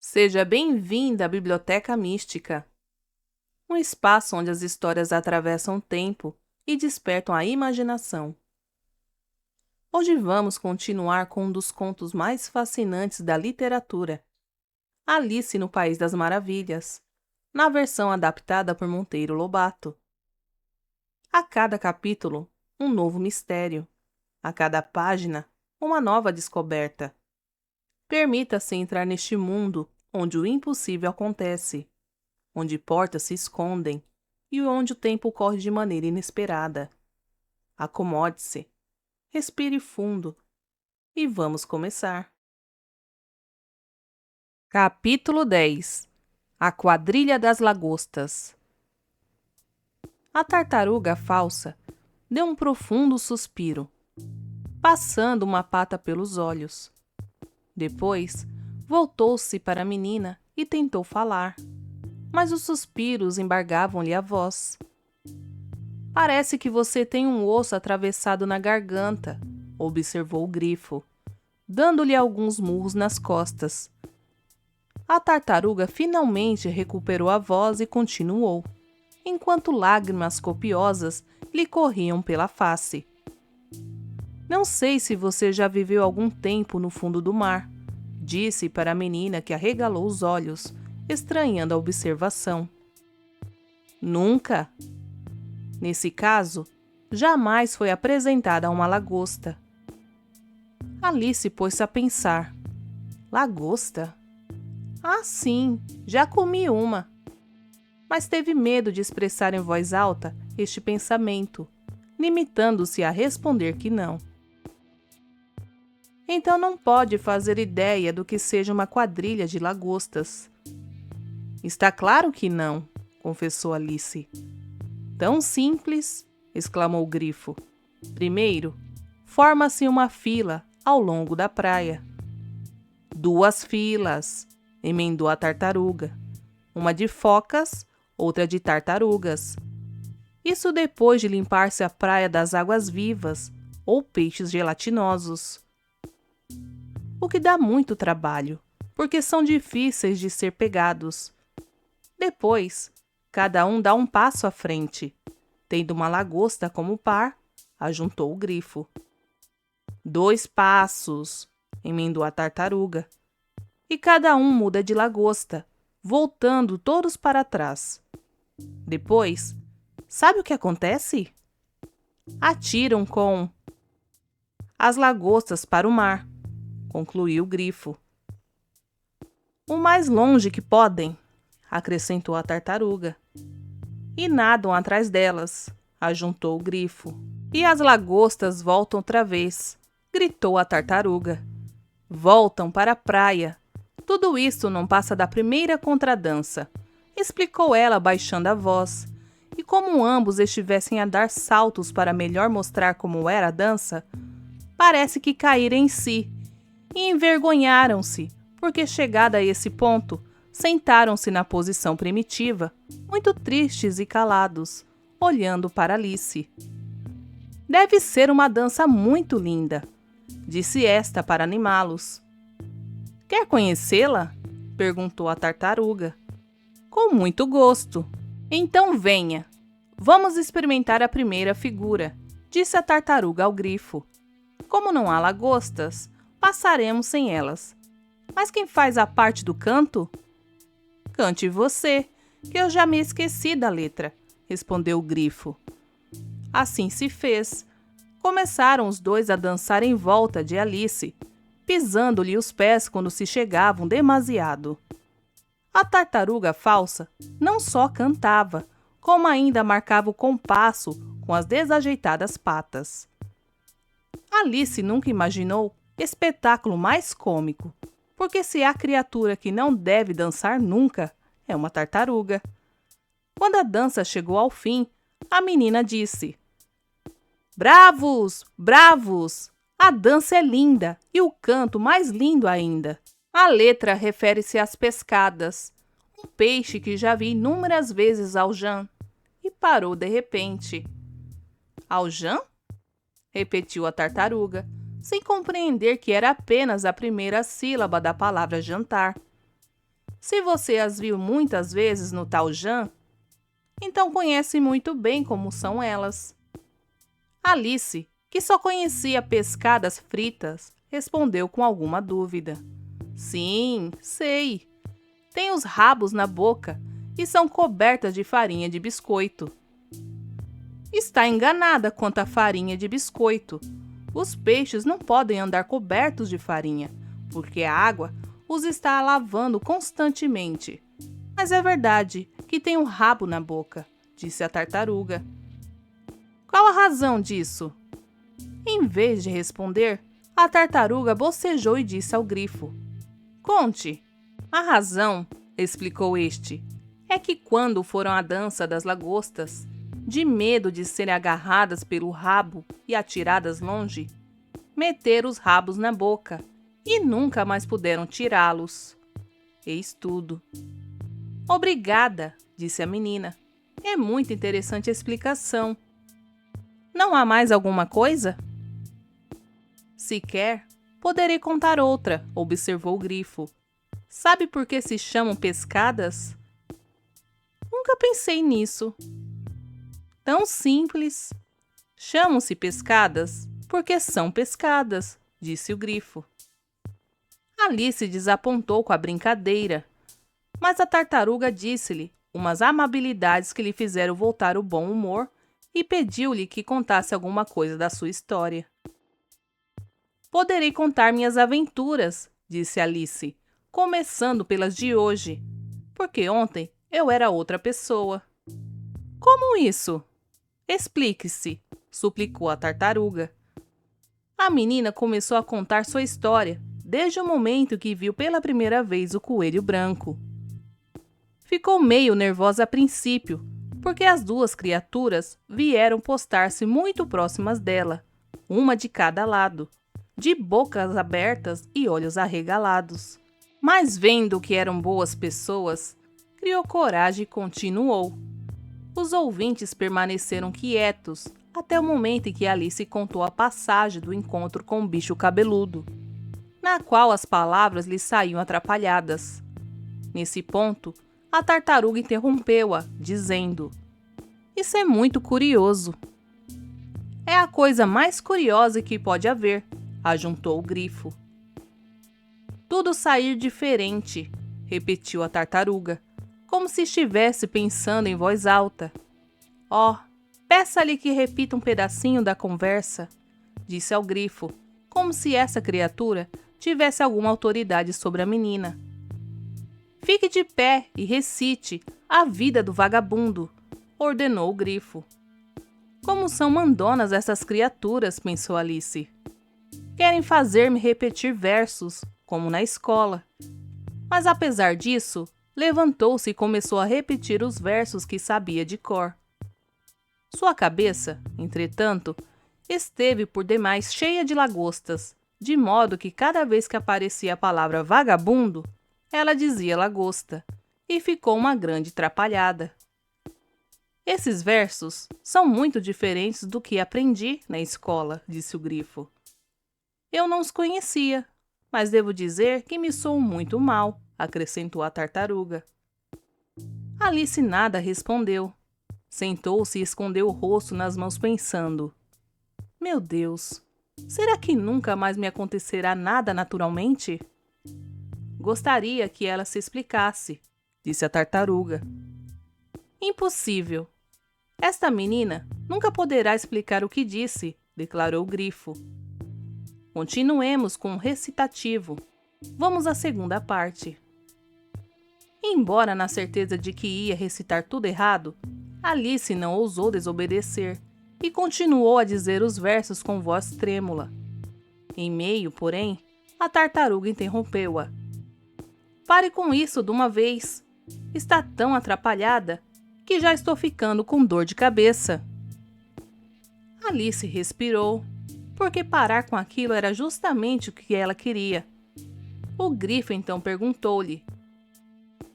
Seja bem-vinda à Biblioteca Mística, um espaço onde as histórias atravessam o tempo e despertam a imaginação. Hoje vamos continuar com um dos contos mais fascinantes da literatura, Alice no País das Maravilhas, na versão adaptada por Monteiro Lobato. A cada capítulo, um novo mistério. A cada página, uma nova descoberta. Permita-se entrar neste mundo onde o impossível acontece, onde portas se escondem e onde o tempo corre de maneira inesperada. Acomode-se, respire fundo e vamos começar. Capítulo 10. A Quadrilha das Lagostas. A tartaruga falsa deu um profundo suspiro, passando uma pata pelos olhos. Depois, voltou-se para a menina e tentou falar, mas os suspiros embargavam-lhe a voz. Parece que você tem um osso atravessado na garganta, observou o grifo, dando-lhe alguns murros nas costas. A tartaruga finalmente recuperou a voz e continuou, enquanto lágrimas copiosas lhe corriam pela face. Não sei se você já viveu algum tempo no fundo do mar, disse para a menina que arregalou os olhos, estranhando a observação. Nunca. Nesse caso, jamais foi apresentada a uma lagosta. Alice pôs-se a pensar. Lagosta? Ah, sim, já comi uma. Mas teve medo de expressar em voz alta este pensamento, limitando-se a responder que não. Então não pode fazer ideia do que seja uma quadrilha de lagostas. Está claro que não, confessou Alice. Tão simples, exclamou o grifo. Primeiro, forma-se uma fila ao longo da praia. 2 filas, emendou a tartaruga. Uma de focas, outra de tartarugas. Isso depois de limpar-se a praia das águas vivas ou peixes gelatinosos. O que dá muito trabalho, porque são difíceis de ser pegados. Depois, cada um dá um passo à frente, tendo uma lagosta como par, ajuntou o grifo. 2 passos, emendou a tartaruga. E cada um muda de lagosta, voltando todos para trás. Depois, sabe o que acontece? Atiram com as lagostas para o mar, concluiu o grifo. O mais longe que podem, acrescentou a tartaruga. E nadam atrás delas, ajuntou o grifo. E as lagostas voltam outra vez, gritou a tartaruga. Voltam para a praia. Tudo isso não passa da primeira contradança, explicou ela baixando a voz. E como ambos estivessem a dar saltos para melhor mostrar como era a dança, parece que caíram em si e envergonharam-se, porque chegada a esse ponto, sentaram-se na posição primitiva, muito tristes e calados, olhando para Alice. Deve ser uma dança muito linda, disse esta para animá-los. Quer conhecê-la? Perguntou a tartaruga. Com muito gosto. Então venha. Vamos experimentar a primeira figura, disse a tartaruga ao grifo. Como não há lagostas, passaremos sem elas. Mas quem faz a parte do canto? Cante você, que eu já me esqueci da letra, respondeu o grifo. Assim se fez. Começaram os dois a dançar em volta de Alice, pisando-lhe os pés quando se chegavam demasiado. A tartaruga falsa não só cantava, como ainda marcava o compasso com as desajeitadas patas. Alice nunca imaginou espetáculo mais cômico, porque se há criatura que não deve dançar nunca, é uma tartaruga. Quando a dança chegou ao fim, a menina disse: Bravos, bravos! A dança é linda e o canto mais lindo ainda. A letra refere-se às pescadas, um peixe que já vi inúmeras vezes ao Jan. E parou de repente. Ao Jan? Repetiu a tartaruga, sem compreender que era apenas a primeira sílaba da palavra jantar. Se você as viu muitas vezes no tal Jan, então conhece muito bem como são elas. Alice, que só conhecia pescadas fritas, respondeu com alguma dúvida. Sim, sei. Tem os rabos na boca e são cobertas de farinha de biscoito. Está enganada quanto à farinha de biscoito. Os peixes não podem andar cobertos de farinha, porque a água os está lavando constantemente. Mas é verdade que tem um rabo na boca, disse a tartaruga. Qual a razão disso? Em vez de responder, a tartaruga bocejou e disse ao grifo. Conte. A razão, explicou este, é que quando foram à dança das lagostas, de medo de serem agarradas pelo rabo e atiradas longe, meteram os rabos na boca e nunca mais puderam tirá-los. Eis tudo. Obrigada, disse a menina. É muito interessante a explicação. Não há mais alguma coisa? Se quer, poderei contar outra, observou o grifo. Sabe por que se chamam pescadas? Nunca pensei nisso. Tão simples. Chamam-se pescadas porque são pescadas, disse o grifo. Alice desapontou com a brincadeira, mas a tartaruga disse-lhe umas amabilidades que lhe fizeram voltar o bom humor e pediu-lhe que contasse alguma coisa da sua história. Poderei contar minhas aventuras, disse Alice, começando pelas de hoje, porque ontem eu era outra pessoa. Como isso? Explique-se, suplicou a tartaruga. A menina começou a contar sua história, desde o momento que viu pela primeira vez o coelho branco. Ficou meio nervosa a princípio, porque as duas criaturas vieram postar-se muito próximas dela, uma de cada lado, de bocas abertas e olhos arregalados. Mas vendo que eram boas pessoas, criou coragem e continuou. Os ouvintes permaneceram quietos até o momento em que Alice contou a passagem do encontro com o bicho cabeludo, na qual as palavras lhe saíam atrapalhadas. Nesse ponto, a tartaruga interrompeu-a, dizendo: Isso é muito curioso. É a coisa mais curiosa que pode haver, ajuntou o grifo. Tudo sair diferente, repetiu a tartaruga, como se estivesse pensando em voz alta. Oh, peça-lhe que repita um pedacinho da conversa, disse ao grifo, como se essa criatura tivesse alguma autoridade sobre a menina. Fique de pé e recite A Vida do Vagabundo, ordenou o grifo. Como são mandonas essas criaturas, pensou Alice. Querem fazer-me repetir versos, como na escola. Mas apesar disso, levantou-se e começou a repetir os versos que sabia de cor. Sua cabeça, entretanto, esteve por demais cheia de lagostas, de modo que cada vez que aparecia a palavra vagabundo, ela dizia lagosta, e ficou uma grande trapalhada. Esses versos são muito diferentes do que aprendi na escola, disse o grifo. Eu não os conhecia, mas devo dizer que me soam muito mal, acrescentou a tartaruga. Alice nada respondeu. Sentou-se e escondeu o rosto nas mãos pensando. Meu Deus, será que nunca mais me acontecerá nada naturalmente? Gostaria que ela se explicasse, disse a tartaruga. Impossível. Esta menina nunca poderá explicar o que disse, declarou o grifo. Continuemos com o recitativo. Vamos à segunda parte. Embora na certeza de que ia recitar tudo errado, Alice não ousou desobedecer e continuou a dizer os versos com voz trêmula. Em meio, porém, a tartaruga interrompeu-a. Pare com isso de uma vez. Está tão atrapalhada que já estou ficando com dor de cabeça. Alice respirou, porque parar com aquilo era justamente o que ela queria. O grifo então perguntou-lhe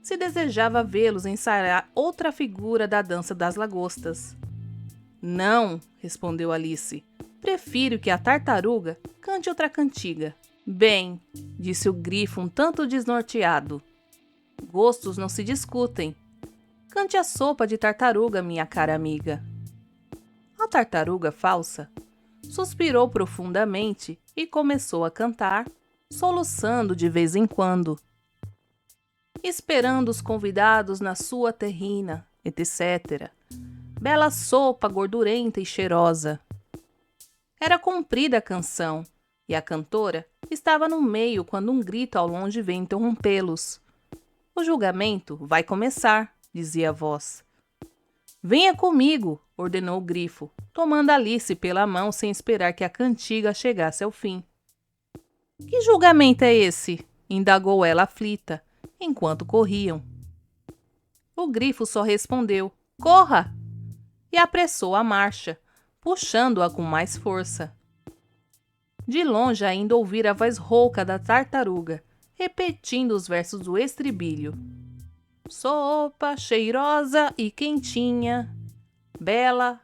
se desejava vê-los ensaiar outra figura da dança das lagostas. Não, respondeu Alice. Prefiro que a tartaruga cante outra cantiga. Bem, disse o grifo um tanto desnorteado. gostos não se discutem. Cante a sopa de tartaruga, minha cara amiga. A tartaruga falsa suspirou profundamente e começou a cantar, soluçando de vez em quando. Esperando os convidados na sua terrina, etc. Bela sopa gordurenta e cheirosa. Era comprida a canção, e a cantora estava no meio quando um grito ao longe veio interrompê-los. O julgamento vai começar, dizia a voz. Venha comigo, ordenou o grifo, tomando Alice pela mão sem esperar que a cantiga chegasse ao fim. Que julgamento é esse? Indagou ela aflita, enquanto corriam. O grifo só respondeu, corra! E apressou a marcha, puxando-a com mais força. De longe ainda ouvira a voz rouca da tartaruga, repetindo os versos do estribilho. Sopa cheirosa e quentinha, bela,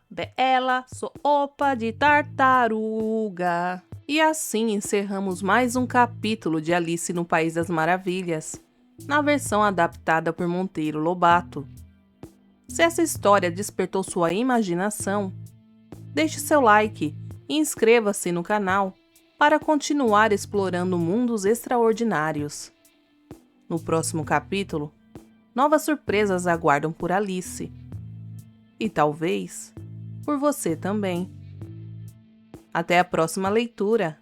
sopa de tartaruga. E assim encerramos mais um capítulo de Alice no País das Maravilhas, na versão adaptada por Monteiro Lobato. Se essa história despertou sua imaginação, deixe seu like e inscreva-se no canal para continuar explorando mundos extraordinários. No próximo capítulo, novas surpresas aguardam por Alice. E talvez por você também. Até a próxima leitura!